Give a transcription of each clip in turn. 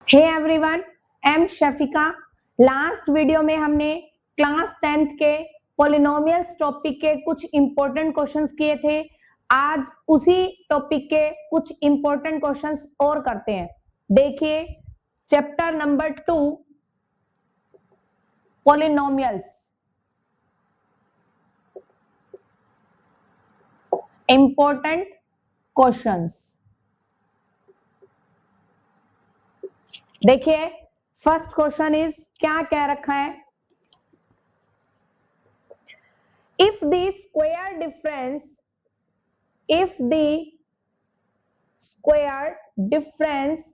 Hey everyone, I am Shafika. Last video में हमने class 10th के पॉलिनोमियल्स टॉपिक के कुछ इंपॉर्टेंट क्वेश्चंस किए थे। आज उसी टॉपिक के कुछ इंपॉर्टेंट क्वेश्चंस और करते हैं। देखिए chapter number 2 polynomials. Important questions देखिए, फर्स्ट क्वेश्चन इज क्या कह रखा है, if the square difference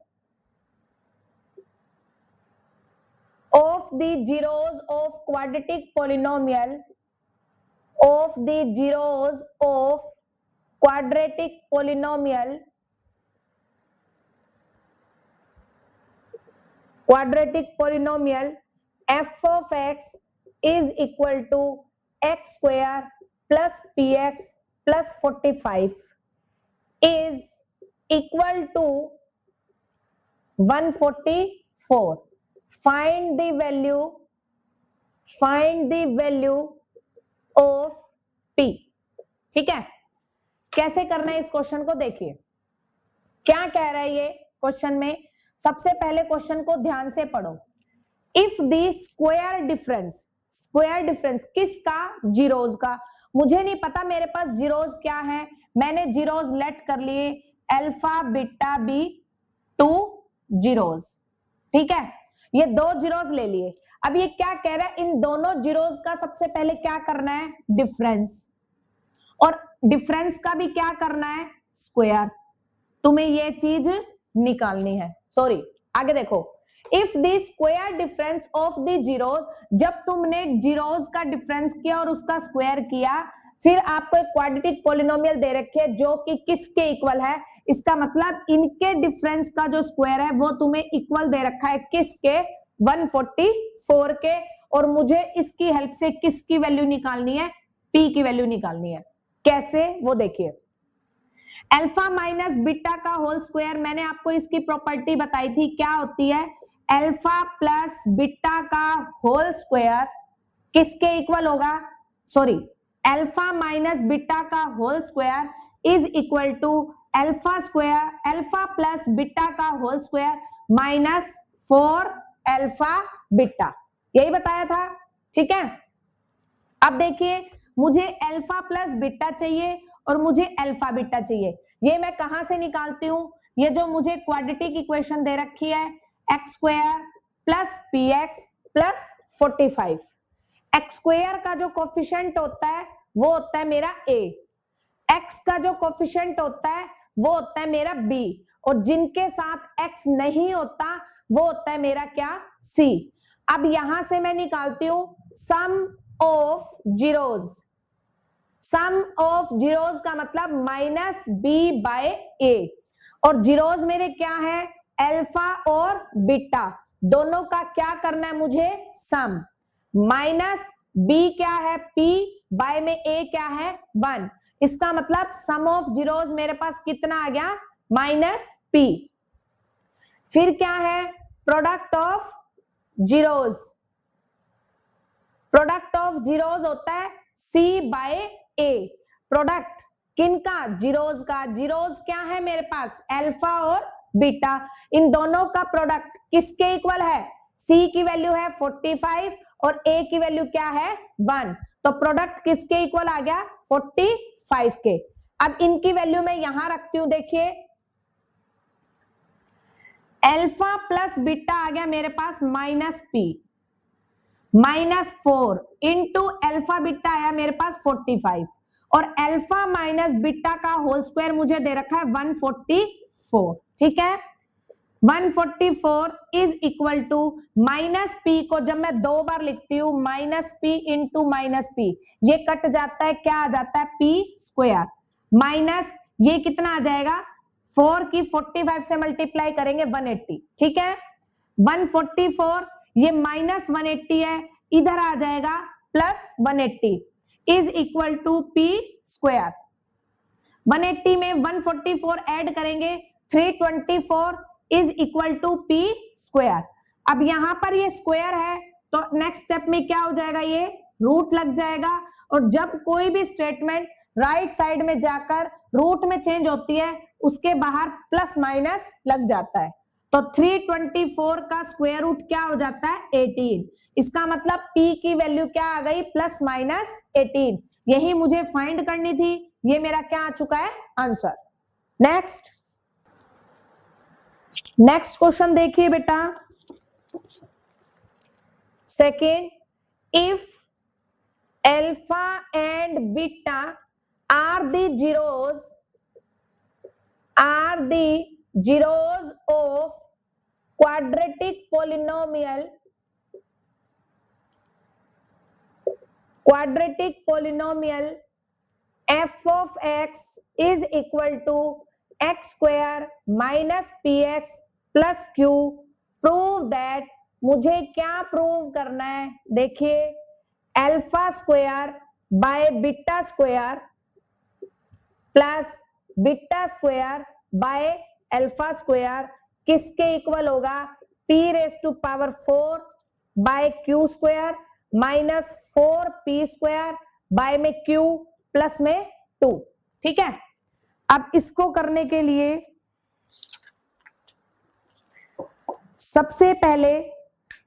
of the zeros of quadratic polynomial f of x is equal to x square plus px plus 45 is equal to 144. Find the value of p। ठीक है, कैसे करना है इस क्वेश्चन को देखिए क्या कह रहा है ये क्वेश्चन में। सबसे पहले क्वेश्चन को ध्यान से पढ़ो। इफ द स्क्वायर डिफरेंस किसका? जीरोज का। मुझे नहीं पता मेरे पास जीरोज क्या है, मैंने जीरोज लेट कर लिए अल्फा बीटा बी 2 जीरोज। ठीक है, ये 2 जीरोज ले लिए। अब ये क्या कह रहा है, इन दोनों जीरोज का सबसे पहले क्या करना है? डिफरेंस, और डिफरेंस का भी क्या करना है? स्क्वायर। तुम्हें ये चीज निकालनी है। सॉरी, आगे देखो, if the square difference of the zeros, जब तुमने जीरोज का डिफरेंस किया और उसका स्क्वायर किया, फिर आपको एक क्वाड्रेटिक पॉलिनोमियल दे रखे है जो कि किसके इक्वल है? इसका मतलब इनके डिफरेंस का जो स्क्वायर है वो तुम्हें इक्वल दे रखा है किसके? 144 के। और मुझे इसकी हेल्प से किसकी वैल्यू निकालनी है? पी की वैल्यू निकालनी है। कैसे, वो देखिए। अल्फा माइनस बीटा का होल स्क्वायर, मैंने आपको इसकी प्रॉपर्टी बताई थी, क्या होती है? अल्फा प्लस बीटा का होल स्क्वायर किसके इक्वल होगा? सॉरी, अल्फा माइनस बीटा का whole square is equal to alpha plus beta का whole square minus 4 alpha beta. यही बताया था। ठीक है, अब देखिए, मुझे अल्फा प्लस बीटा चाहिए और मुझे अल्फा बीटा चाहिए। ये मैं कहां से निकालती हूं? ये जो मुझे क्वाड्रेटिक इक्वेशन दे रखी है, x square plus P x plus 45। X square का जो कोफिशिएंट होता है वो होता है मेरा a, एक्स का जो कोफिशिएंट होता है वो होता है मेरा b, और जिनके साथ x नहीं होता वो होता है मेरा क्या? c। अब यहां से मैं निकालती हूं सम ऑफ जीरोज का मतलब माइनस b बाय a, और जीरोज मेरे क्या है? अल्फा और बीटा, दोनों का क्या करना है मुझे? सम। माइनस b क्या है? p बाय में a क्या है? 1। इसका मतलब सम ऑफ जीरोज मेरे पास कितना आ गया? Minus p। फिर क्या है? प्रोडक्ट ऑफ जीरोज होता है c बाय a। प्रोडक्ट किनका? जीरोज का। जीरोज क्या है मेरे पास? अल्फा और बीटा। इन दोनों का प्रोडक्ट किसके इक्वल है? c की वैल्यू है 45 और a की वैल्यू क्या है? 1। तो प्रोडक्ट किसके इक्वल आ गया? 45 के। अब इनकी वैल्यू मैं यहां रखती हूं। देखिए, अल्फा प्लस बीटा आ गया मेरे पास minus p minus 4 into alpha beta आया मेरे पास 45, और अल्फा माइनस बीटा का होल स्क्वायर मुझे दे रखा है 144। ठीक है, 144 is equal to minus p को जब मैं 2 बार लिखती हूं, minus p into minus p, ये कट जाता है, क्या आ जाता है? p स्क्वायर माइनस ये कितना आ जाएगा? 4 की 45 से मल्टीप्लाई करेंगे 180। ठीक है, 144 ये माइनस 180 है, इधर आ जाएगा plus 180 is equal to p square. 180 में 144 ऐड करेंगे 324 is equal to p square. अब यहां पर ये स्क्वायर है तो नेक्स्ट स्टेप में क्या हो जाएगा, ये रूट लग जाएगा। और जब कोई भी स्टेटमेंट राइट साइड में जाकर रूट में चेंज होती है उसके बाहर प्लस माइनस लग जाता है। तो 324 का स्क्वायर रूट क्या हो जाता है, 18। इसका मतलब p की वैल्यू क्या आ गई, प्लस माइनस 18। यही मुझे फाइंड करनी थी, ये मेरा क्या आ चुका है, आंसर। नेक्स्ट क्वेश्चन देखिए बेटा, second, if alpha and beta are the zeros of quadratic polynomial f of x is equal to x square minus px plus q, prove that। मुझे क्या प्रूव करना है, देखिए alpha square by beta square plus beta square by alpha square किसके equal होगा, p raise to power 4 by q square minus 4p square by में q plus में 2। ठीक है, अब इसको करने के लिए सबसे पहले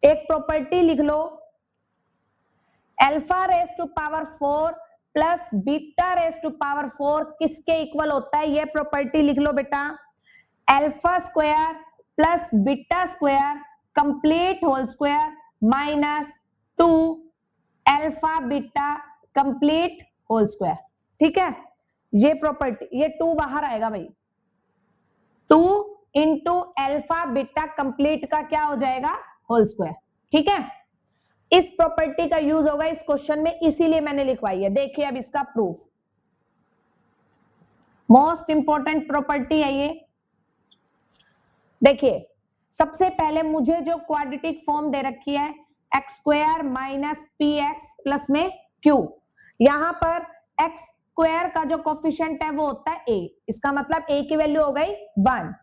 एक प्रॉपर्टी लिख लो, alpha raise to power 4 plus beta raise to power 4 किसके इक्वल होता है, ये प्रॉपर्टी लिख लो बेटा, alpha square plus beta square complete whole square minus 2 alpha beta complete whole square. ठीक है, ये प्रॉपर्टी, ये 2 बाहर आएगा भाई, 2 इंटू अल्फा बीटा कंप्लीट का क्या हो जाएगा, होल स्क्वायर। ठीक है, इस प्रॉपर्टी का यूज होगा इस क्वेश्चन में, इसीलिए मैंने लिखवाई है। देखिए अब इसका प्रूफ, मोस्ट इंपॉर्टेंट प्रॉपर्टी है ये। देखिए सबसे पहले मुझे जो क्वाड्रेटिक फॉर्म दे रखी है x square minus P x plus में क्यू, यहां पर एक्स स्क्वायर का जो कोफिशिएंट है वो होता है a, इसका मतलब a की वैल्यू हो गई 1,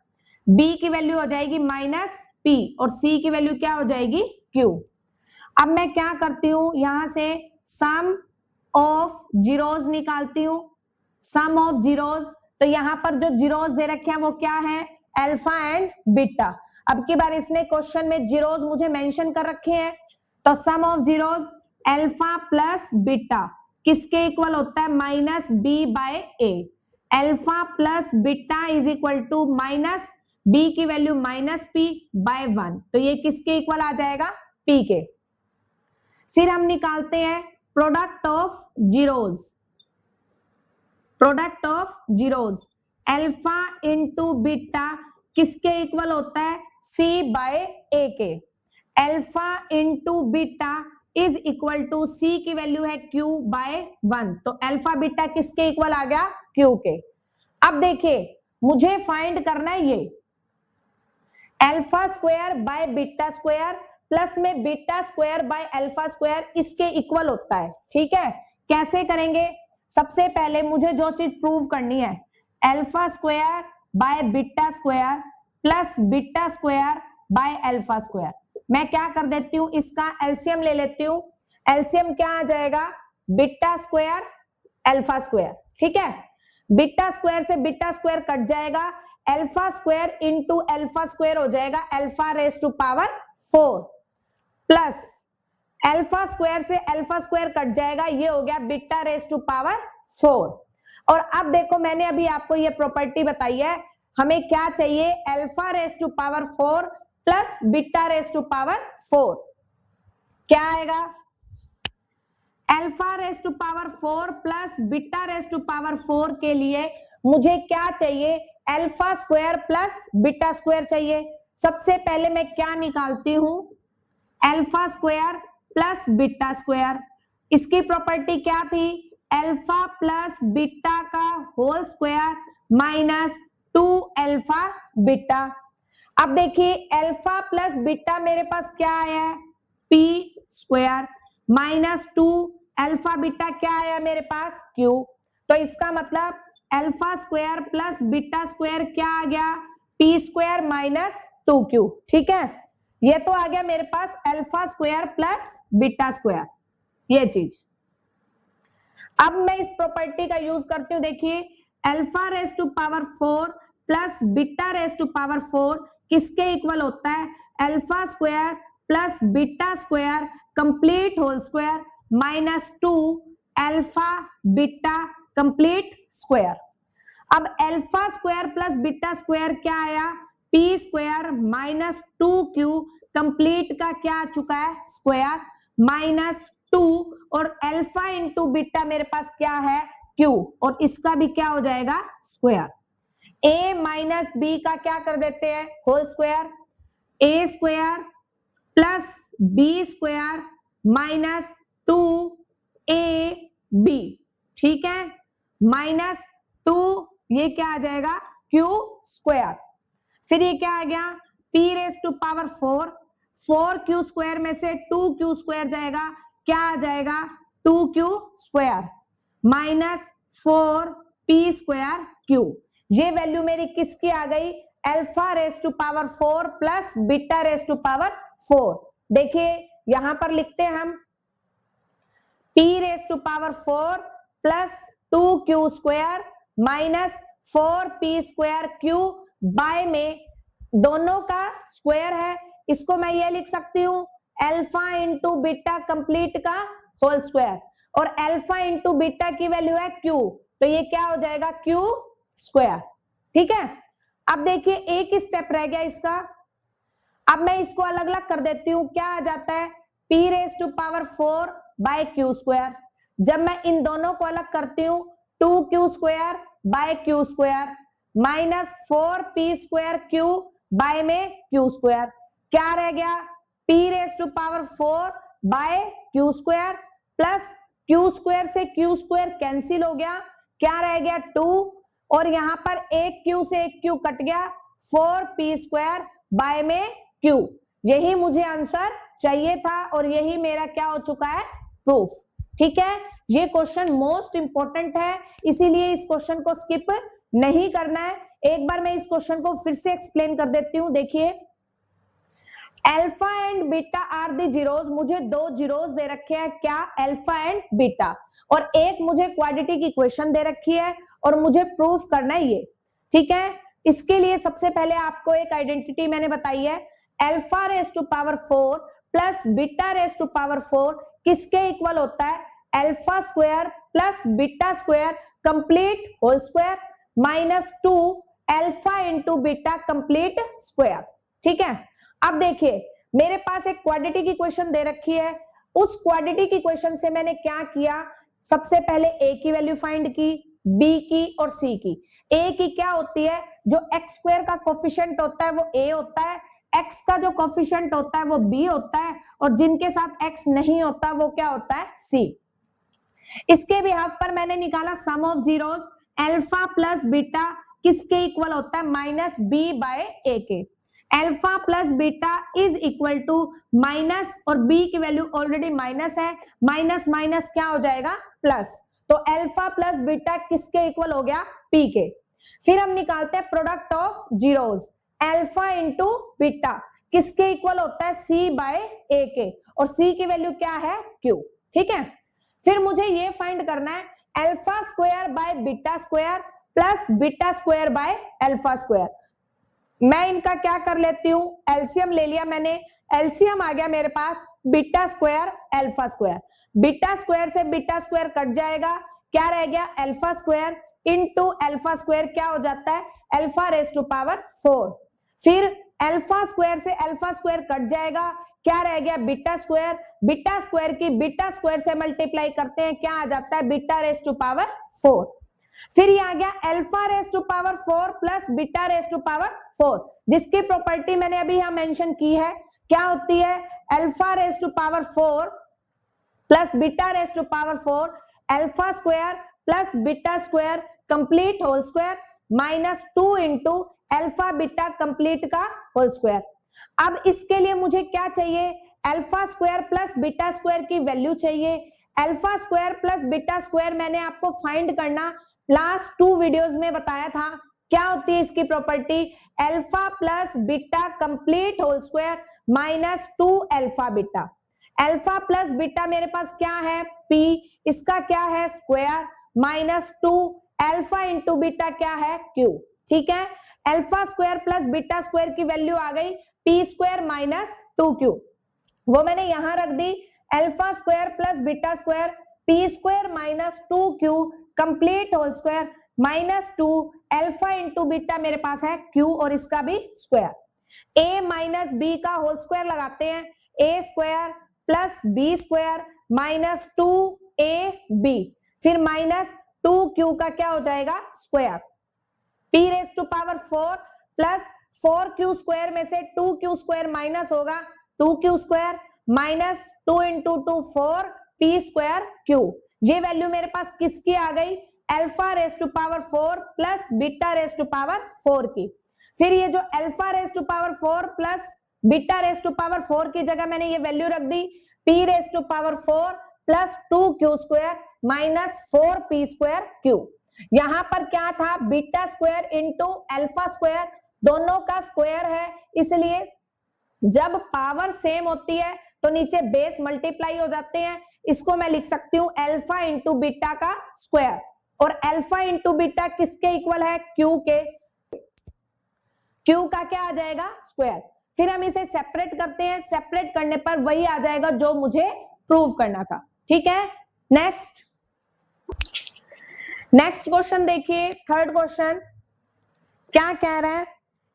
b की वैल्यू हो जाएगी माइनस p और c की वैल्यू क्या हो जाएगी q। अब मैं क्या करती हूं, यहां से सम ऑफ जीरोस निकालती हूं, सम ऑफ जीरोस। तो यहां पर जो जीरोस दे रखे हैं वो क्या है, अल्फा एंड बीटा। अब की बार इसने क्वेश्चन में जीरोस मुझे मेंशन कर रखे हैं, तो sum of zeros alpha plus beta किसके इक्वल होता है, minus B by A. Alpha plus beta is equal to minus B की वैल्यू माइनस पी बाय 1, तो ये किसके इक्वल आ जाएगा, पी के। फिर हम निकालते हैं product of zeros, product of zeros alpha into beta किसके इक्वल होता है, सी बाय ए के। Alpha into beta is equal to C की वैल्यू है क्यू बाय 1, तो अल्फा बीटा किसके इक्वल आ गया, क्यू के। अब देखिए मुझे फाइंड करना है ये alpha square by beta square plus में beta square by alpha square इसके इक्वल होता है। ठीक है, कैसे करेंगे, सबसे पहले मुझे जो चीज प्रूव करनी है, alpha square by beta square plus beta square by alpha square. मैं क्या कर देती हूँ, इसका एलसीएम ले लेती हूँ। एलसीएम क्या आ जाएगा, बीटा स्क्वायर अल्फा स्क्वायर। ठीक है, बीटा स्क्वायर से बीटा स्क्वायर कट जाएगा, alpha square into alpha square हो जाएगा alpha raise to power 4 plus alpha square से अल्फा स्क्वायर कट जाएगा, ये हो गया बीटा रेज टू पावर 4। और अब देखो मैंने अभी आपको ये प्रॉपर्टी बताई है, हमें क्या चाहिए, alpha raise to power 4 plus beta raise to power 4। क्या आएगा, alpha raise to power 4 plus beta raise to power 4 के लिए मुझे क्या चाहिए, alpha square plus beta square चाहिए। सबसे पहले मैं क्या निकालती हूं, alpha square plus beta square. इसकी प्रॉपर्टी क्या थी, अल्फा प्लस बीटा का whole square minus 2 alpha beta. अब देखिए अल्फा प्लस बीटा मेरे पास क्या आया है, P square minus 2 alpha beta क्या आया मेरे पास, क्यू। तो इसका मतलब alpha square plus beta square क्या आ गया, पी स्क्वायर माइनस 2q। ठीक है, ये तो आ गया मेरे पास alpha square plus beta square, ये चीज। अब मैं इस प्रॉपर्टी का यूज करती हूँ, देखिए alpha raise to power 4 plus beta raise to power 4 किसके इक्वल होता है, alpha square plus beta square complete whole square minus 2 alpha beta complete square. अब alpha square plus beta square क्या आया, P square minus 2q complete का क्या आ चुका है, स्क्वायर माइनस 2 और अल्फा इंटू बीटा मेरे पास क्या है, q, और इसका भी क्या हो जाएगा, स्क्वायर। a माइनस बी का क्या कर देते हैं, whole square, a square plus b square minus 2ab, ठीक है, माइनस 2 ये क्या आ जाएगा, q स्क्वायर। फिर ये क्या आ गया, p raise to power 4, 4q square में से 2q स्क्वायर जाएगा, क्या आ जाएगा, 2q square minus 4p square q। ये वैल्यू मेरी किसकी आ गई, alpha raise to power 4 plus beta raise to power 4। देखिए यहां पर लिखते हैं हम p raise to power 4 plus 2q square minus 4p square q by में दोनों का स्क्वायर है, इसको मैं ये लिख सकती हूं अल्फा इंटू बीटा कंप्लीट का होल स्क्वायर, और अल्फा इंटू बीटा की वैल्यू है q, तो ये क्या हो जाएगा, q स्क्वायर। ठीक है, अब देखिए एक ही स्टेप रह गया इसका, अब मैं इसको अलग अलग कर देती हूँ, क्या आ जाता है, p raise to power 4 by q square. जब मैं इन दोनों को अलग करती हूँ 2q square by q square minus 4p square q by में q स्क्वायर, क्या रह गया, p raise to power 4 by q square plus q square से q स्क्वायर कैंसिल हो गया, क्या रह गया 2, और यहां पर एक q से एक q कट गया, 4p स्क्वायर बाय में q। यही मुझे आंसर चाहिए था और यही मेरा क्या हो चुका है, प्रूफ। ठीक है, ये क्वेश्चन मोस्ट इंपॉर्टेंट है, इसीलिए इस क्वेश्चन को स्किप नहीं करना है। एक बार मैं इस क्वेश्चन को फिर से एक्सप्लेन कर देती हूं, देखिए alpha and beta are the zeros, मुझे दो जीरोस दे रखे हैं, क्या, अल्फा एंड बीटा, और एक मुझे क्वाड्रेटिक इक्वेशन दे रखी है और मुझे प्रूफ करना है ये। ठीक है, इसके लिए सबसे पहले आपको एक आइडेंटिटी मैंने बताई है, alpha raise to power 4 plus beta raise to power 4 किसके इक्वल होता है, alpha square plus beta square complete whole square minus 2 alpha into beta complete square. ठीक है, अब देखिए मेरे पास एक क्वाड्रेटिक इक्वेशन दे रखी है, उस क्वाड्रेटिक इक्वेशन से मैंने क्या किया, सबसे पहले a की वैल्यू फाइंड की, b की और c की। a की क्या होती है, जो x स्क्वायर का कोफिशिएंट होता है वो a होता है, x का जो कोफिशिएंट होता है वो b होता है, और जिनके साथ x नहीं होता वो क्या होता है, c। इसके बिहाफ पर मैंने निकाला sum of zeros, alpha plus beta किसके इक्वल होता है, माइनस b बाय a के। Alpha plus beta is equal to minus, और b की वैल्यू ऑलरेडी माइनस है, माइनस माइनस क्या हो जाएगा, प्लस, तो अल्फा प्लस बीटा किसके इक्वल हो गया, p के। फिर हम निकालते हैं product of zeros, alpha into beta किसके इक्वल होता है, c बाय a के, और c की वैल्यू क्या है, q। ठीक है, फिर मुझे ये फाइंड करना है alpha square by beta square plus beta square by alpha square. मैं इनका क्या कर लेती हूँ, एलसीएम ले लिया मैंने, एलसीएम आ गया मेरे पास beta square alpha square, beta square से बीटा स्क्वायर कट जाएगा, क्या रह गया, alpha square into alpha square क्या हो जाता है, अल्फा रेज टू पावर 4। फिर अल्फा स्क्वायर से अल्फा स्क्वायर कट जाएगा, क्या रह गया, बीटा स्क्वायर, बीटा स्क्वायर की बीटा स्क्वायर से मल्टीप्लाई करते हैं, क्या आ जाता है, बीटा रेज टू पावर 4। फिर ये आ गया alpha raise to power 4 plus beta raise to power 4, जिसकी प्रॉपर्टी मैंने अभी यहां मेंशन की है, क्या होती है, alpha raise to power 4 plus beta raise to power 4 alpha square plus beta square complete whole square minus 2 into alpha beta complete का होल स्क्वायर। अब इसके लिए मुझे क्या चाहिए, alpha square plus beta square की वैल्यू चाहिए। Alpha square plus beta square मैंने आपको फाइंड करना लास्ट 2 वीडियोस में बताया था, क्या होती है इसकी property, alpha plus beta complete whole square minus 2 alpha beta. Alpha plus beta मेरे पास क्या है p, इसका क्या है square minus 2 alpha into beta क्या है q। ठीक है, alpha square plus beta square की वैल्यू आ गई p स्क्वायर माइनस 2q, वो मैंने यहां रख दी। Alpha square plus beta square p square minus 2q complete whole square minus 2 alpha into beta मेरे पास है q और इसका भी स्क्वायर। a माइनस b का होल स्क्वायर लगाते हैं, a square plus b square minus 2ab, फिर माइनस 2q का क्या हो जाएगा square, p raise to power 4 plus 4q square में से 2q स्क्वायर माइनस होगा 2q square minus 2 into 2 4 p square q। ये वैल्यू मेरे पास किसकी आ गई, alpha raise to power 4 plus beta raise to power 4 की। फिर ये जो alpha raise to power 4 plus beta raise to power 4 की जगह मैंने ये वैल्यू रख दी p raise to power 4 plus 2q square minus 4p square q। यहां पर क्या था, beta square into alpha square, दोनों का स्क्वायर है, इसलिए जब पावर सेम होती है तो नीचे बेस मल्टीप्लाई हो जाते हैं। इसको मैं लिख सकती हूं अल्फा इंटू बीटा का स्क्वायर, और अल्फा इंटू बीटा किसके इक्वल है q के, q का क्या आ जाएगा स्क्वायर। फिर हम इसे सेपरेट करते हैं, सेपरेट करने पर वही आ जाएगा जो मुझे प्रूव करना था। ठीक है, नेक्स्ट क्वेश्चन देखिए, थर्ड क्वेश्चन क्या कह रहा है,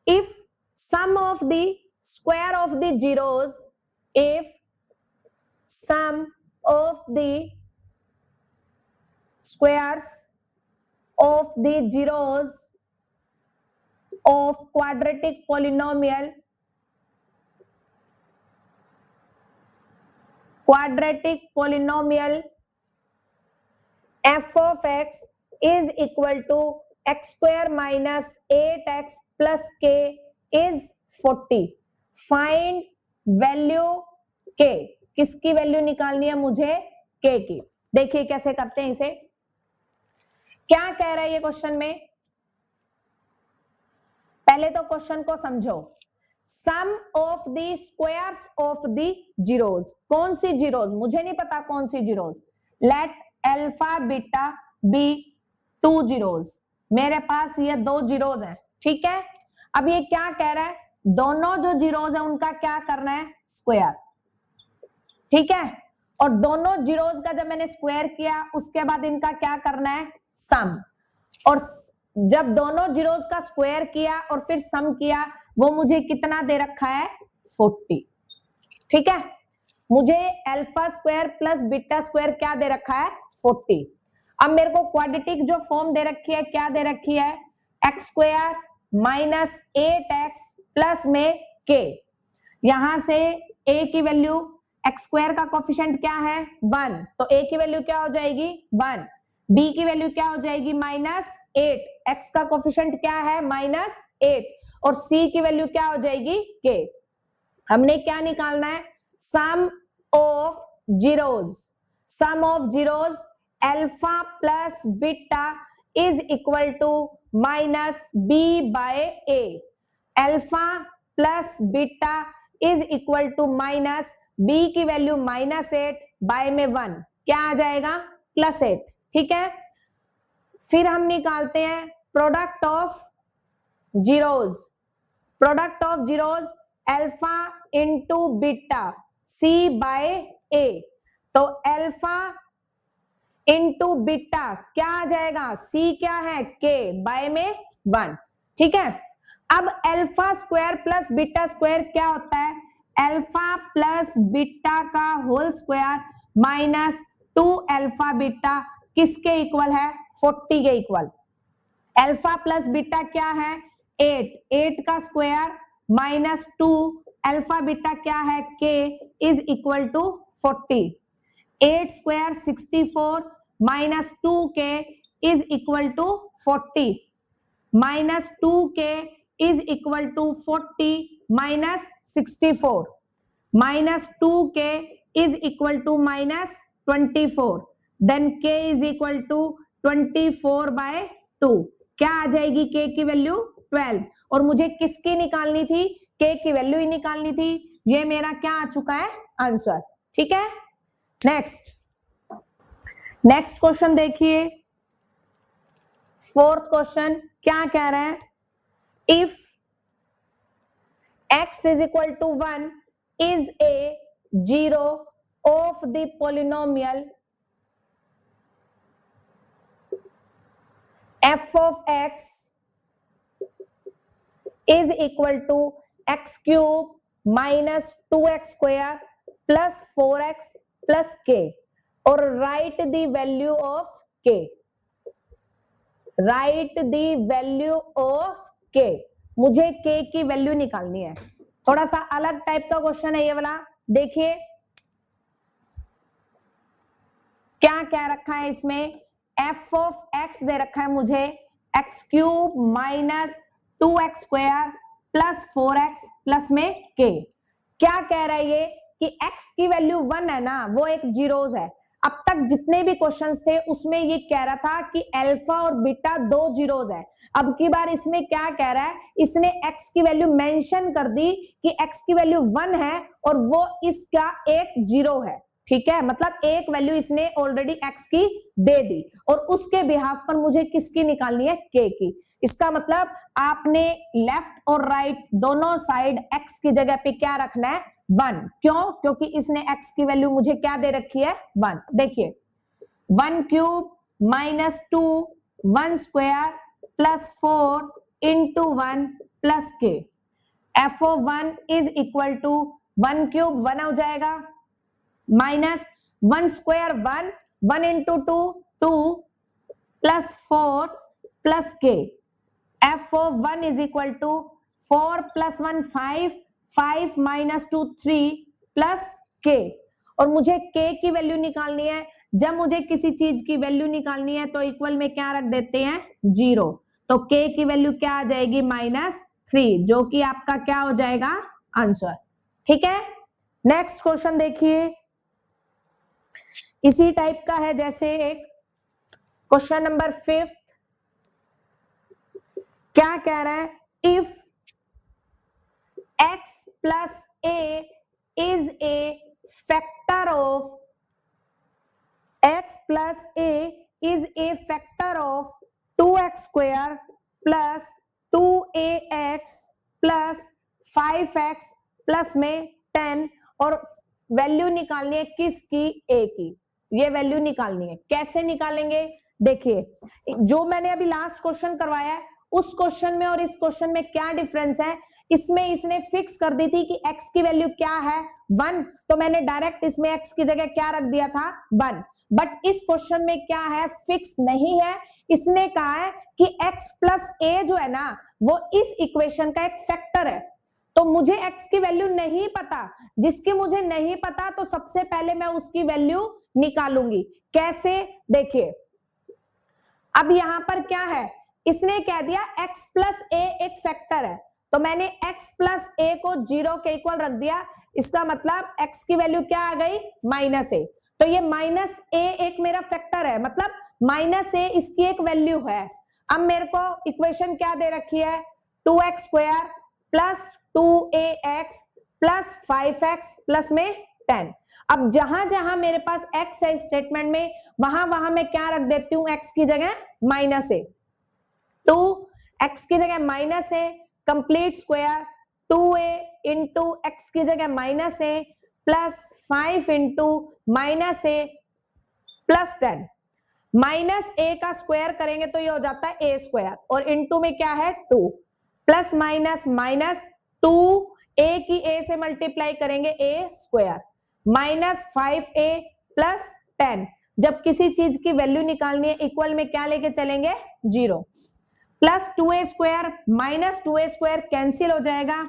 if sum of the square of the zeros, if sum of the squares of the zeros of quadratic polynomial f of x is equal to x square minus 8x plus k is 40। Find value k, किसकी value निकालनी है मुझे, k की। देखिए कैसे करते हैं इसे, क्या कह रहा है ये क्वेश्चन में, पहले तो क्वेश्चन को समझो। Sum of the squares of the zeros, कौन सी जीरोस, मुझे नहीं पता कौन सी zeros, let alpha beta be 2 zeros, मेरे पास ये 2 जीरोस हैं। ठीक है, अब ये क्या कह रहा है, दोनों जो जीरोस है उनका क्या करना है स्क्वायर। ठीक है, और दोनों जीरोस का जब मैंने स्क्वायर किया उसके बाद इनका क्या करना है सम, और जब दोनों जीरोस का स्क्वायर किया और फिर सम किया वो मुझे कितना दे रखा है 40। ठीक है, मुझे alpha square plus beta square क्या दे रखा है 40। अब मेरे को क्वाड्रेटिक जो फॉर्म दे रखी है क्या दे रखी है, x square minus 8x plus में k, यहां से a की वैल्यू, एक्स स्क्वायर का कोफिशिएंट क्या है 1, तो a की वैल्यू क्या हो जाएगी 1, b की वैल्यू क्या हो जाएगी -8, x का कोफिशिएंट क्या है -8, और c की वैल्यू क्या हो जाएगी k। हमने क्या निकालना है, sum of zeros alpha plus beta is equal to -b/a, alpha plus beta is equal to minus b की वैल्यू -8 बाय में 1 क्या आ जाएगा +8। ठीक है, फिर हम निकालते हैं product of zeros alpha into beta c/a, तो अल्फा इंटू बीटा क्या आ जाएगा, c क्या है k बाय में 1। ठीक है, अब alpha square plus beta square क्या होता है, अल्फा प्लस बीटा का whole square minus 2 alpha beta किसके इक्वल है 40 के इक्वल। अल्फा प्लस बीटा क्या है 8 का स्क्वायर माइनस 2 अल्फा बीटा क्या है k is equal to 40। 8 square 64 minus 2k is equal to 40, minus 2k is equal to 40 minus 64, minus 2k is equal to minus 24, then k is equal to 24/2, क्या आ जाएगी k की value 12, और मुझे किसकी निकालनी थी, k की वैल्यू ही निकालनी थी। ये मेरा क्या आ चुका है, आंसर। ठीक है, नेक्स्ट क्वेश्चन देखिए, फोर्थ क्वेश्चन क्या कह रहा है, if x is equal to 1 is a zero of the polynomial f of x is equal to x cube minus 2x square plus 4x plus k, or write the value of k, write the value of k। मुझे k की value निकालनी है। थोड़ा सा अलग type का question है ये वाला, देखिए क्या कह रखा है इसमें, f ऑफ x दे रखा है मुझे x cube minus 2x square plus 4x plus में k। क्या कह रहा है ये कि x की वैल्यू 1 है ना, वो एक जीरोस है। अब तक जितने भी क्वेश्चंस थे उसमें ये कह रहा था कि अल्फा और बीटा दो जीरोस है। अब की बार इसमें क्या कह रहा है, इसने x की वैल्यू मेंशन कर दी कि x की वैल्यू 1 है और वो इसका एक जीरो है। ठीक है, मतलब एक वैल्यू इसने ऑलरेडी x की दे दी और उसके बिहाफ पर मुझे किसकी निकालनी है, k की। इसका मतलब आपने लेफ्ट और राइट दोनों साइड x की जगह पे क्या रखना है, 1। क्यों, क्योंकि इसने x की वैल्यू मुझे क्या दे रखी है, 1। देखिए 1 cube minus 2 1 square plus 4 into 1 plus k। f of 1 is equal to 1 cube 1 हो जाएगा minus 1 square 1, 1 into 2 2 plus 4 plus k। f of 1 is equal to 4 plus 1 5, 5 minus 2 3 plus k। और मुझे k की वैल्यू निकालनी है। जब मुझे किसी चीज की वैल्यू निकालनी है तो इक्वल में क्या रख देते हैं, 0। तो k की वैल्यू क्या आ जाएगी, -3, जो कि आपका क्या हो जाएगा, आंसर। ठीक है, नेक्स्ट क्वेश्चन देखिए, इसी टाइप का है जैसे एक क्वेश्चन नंबर 5। क्या कह रहा है, if x plus a is a factor of, x plus a is a factor of 2x square plus 2ax plus 5x plus में 10, और वैल्यू निकालनी है किसकी, a की। ये वैल्यू निकालनी है, कैसे निकालेंगे, देखिए जो मैंने अभी लास्ट क्वेश्चन करवाया है उस क्वेश्चन में और इस क्वेश्चन में क्या डिफरेंस है। इसमें इसने फिक्स कर दी थी कि x की वैल्यू क्या है, 1, तो मैंने डायरेक्ट इसमें x की जगह क्या रख दिया था, 1। बट इस क्वेश्चन में क्या है, फिक्स नहीं है। इसने कहा है कि x प्लस a जो है ना वो इस इक्वेशन का एक फैक्टर है। तो मुझे x की वैल्यू नहीं पता, जिसकी मुझे नहीं पता तो सबसे पहले मैं उसकी वैल्यू निकालूंगी। कैसे, देखिए अब यहां पर क्या है, इसने कह दिया x प्लस a एक फैक्टर है, तो मैंने x प्लस a को 0 के इक्वल रख दिया। इसका मतलब x की वैल्यू क्या आ गई, -a। तो ये -a एक मेरा फैक्टर है, मतलब -a इसकी एक वैल्यू है। अब मेरे को इक्वेशन क्या दे रखी है, 2x square plus 2ax plus 5x plus में 10। अब जहां जहां मेरे पास x है स्टेटमेंट में, वहां वहां मैं क्या रख देती हूं, x की जगह -a। तो x की जगह -a, complete square 2a into x की जगह -a plus 5 into -a plus 10। -a का स्क्वायर करेंगे तो ये हो जाता है a स्क्वायर, और इंटू में क्या है 2, प्लस माइनस माइनस 2, a की a से मल्टीप्लाई करेंगे a स्क्वायर, -5a प्लस 10। जब किसी चीज की वैल्यू निकालनी है इक्वल में क्या लेके चलेंगे, 0, plus 2a square minus 2a square cancel हो जाएगा,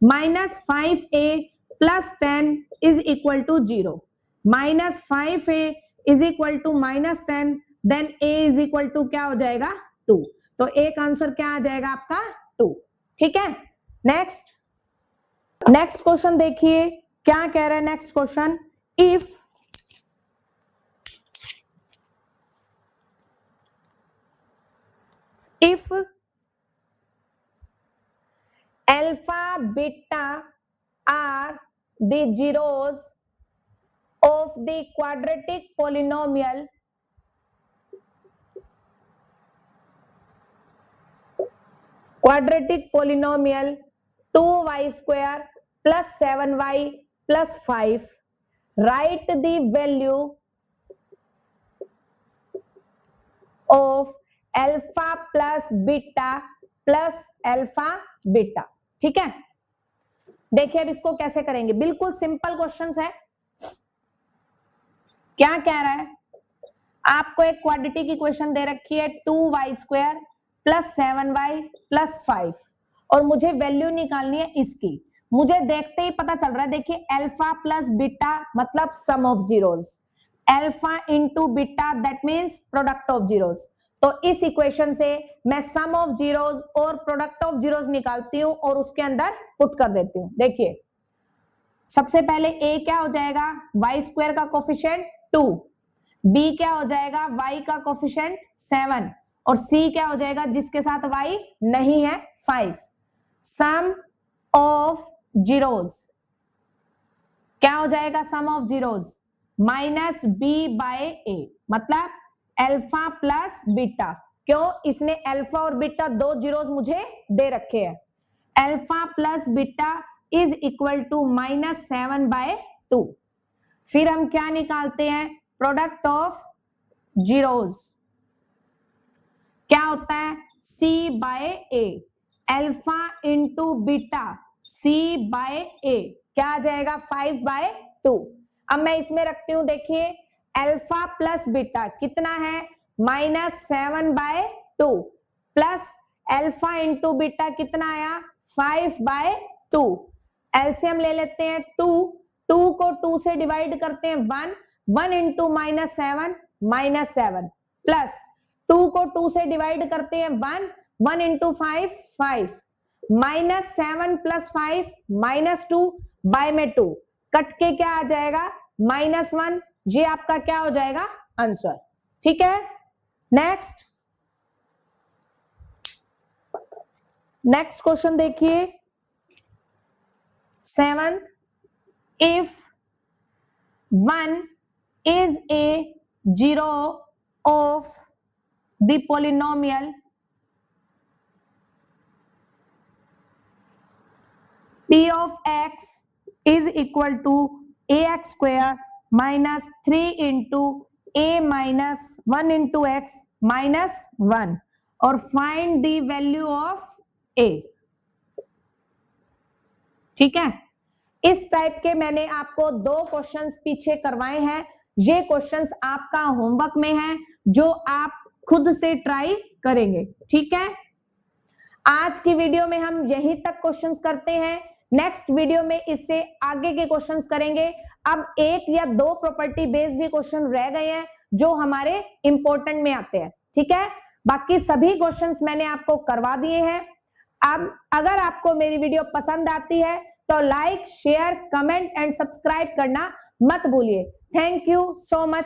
-5a plus 10 is equal to 0, -5a is equal to -10, then a is equal to क्या हो जाएगा 2। तो एक आंसर क्या आ जाएगा आपका 2। ठीक है, नेक्स्ट क्वेश्चन देखिए क्या कह रहा है। Next question, if if alpha beta are the zeros of the quadratic polynomial quadratic polynomial 2y square plus 7y plus 5, write the value of alpha plus beta plus alpha beta। ठीक है, देखिए अब इसको कैसे करेंगे, बिल्कुल सिंपल क्वेश्चंस है। क्या कह रहा है, आपको एक क्वाड्रेटिक की इक्वेशन दे रखी है 2y square plus 7y plus 5 और मुझे वैल्यू निकालनी है इसकी। मुझे देखते ही पता चल रहा है, देखिए अल्फा प्लस बीटा मतलब sum of zeros, alpha into beta that means product of zeros. तो इस इक्वेशन से मैं सम ऑफ जीरोस और प्रोडक्ट ऑफ जीरोस निकालती हूं और उसके अंदर पुट कर देती हूं। देखिए सबसे पहले a क्या हो जाएगा, y स्क्वायर का कोफिशिएंट 2, b क्या हो जाएगा, y का कोफिशिएंट 7 और c क्या हो जाएगा जिसके साथ y नहीं है 5। सम ऑफ जीरोस क्या हो जाएगा, sum of zeros minus b by a मतलब अल्फा प्लस बीटा। क्यों, इसने अल्फा और बीटा दो जीरोस मुझे दे रखे हैं। Alpha plus beta is equal to -7/2। फिर हम क्या निकालते हैं, प्रोडक्ट ऑफ जीरोस क्या होता है, c by a, alpha into beta c by a क्या आ जाएगा 5/2। अब मैं इसमें रखती हूं, देखिए अल्फा प्लस बीटा कितना है -7/2 प्लस अल्फा इंटू बीटा कितना आया 5/2। एलसीएम ले लेते हैं 2 को 2 से डिवाइड करते हैं 1 इंटू -7 प्लस 2 को 2 से डिवाइड करते हैं 1 इंटू 5 -7 प्लस 5 -2 बाय में 2 कट के क्या आ जाएगा -1। ये आपका क्या हो जाएगा आंसर। ठीक है, नेक्स्ट क्वेश्चन देखिए 7th, if 1 is a zero of the polynomial p of x is equal to ax square minus 3 into a minus 1 into x minus 1 और find the value of a। ठीक है, इस type के मैंने आपको 2 questions पीछे करवाए हैं। ये क्वेश्चंस आपका होमवर्क में है जो आप खुद से ट्राई करेंगे। ठीक है, आज की वीडियो में हम यहीं तक क्वेश्चंस करते हैं, नेक्स्ट वीडियो में इससे आगे के क्वेश्चंस करेंगे। अब 1 या 2 प्रॉपर्टी बेस्ड क्वेश्चन रह गए हैं जो हमारे इंपॉर्टेंट में आते हैं। ठीक है, बाकी सभी क्वेश्चंस मैंने आपको करवा दिए हैं। अब अगर आपको मेरी वीडियो पसंद आती है तो like, share, comment and subscribe करना मत भूलिए। Thank you so much.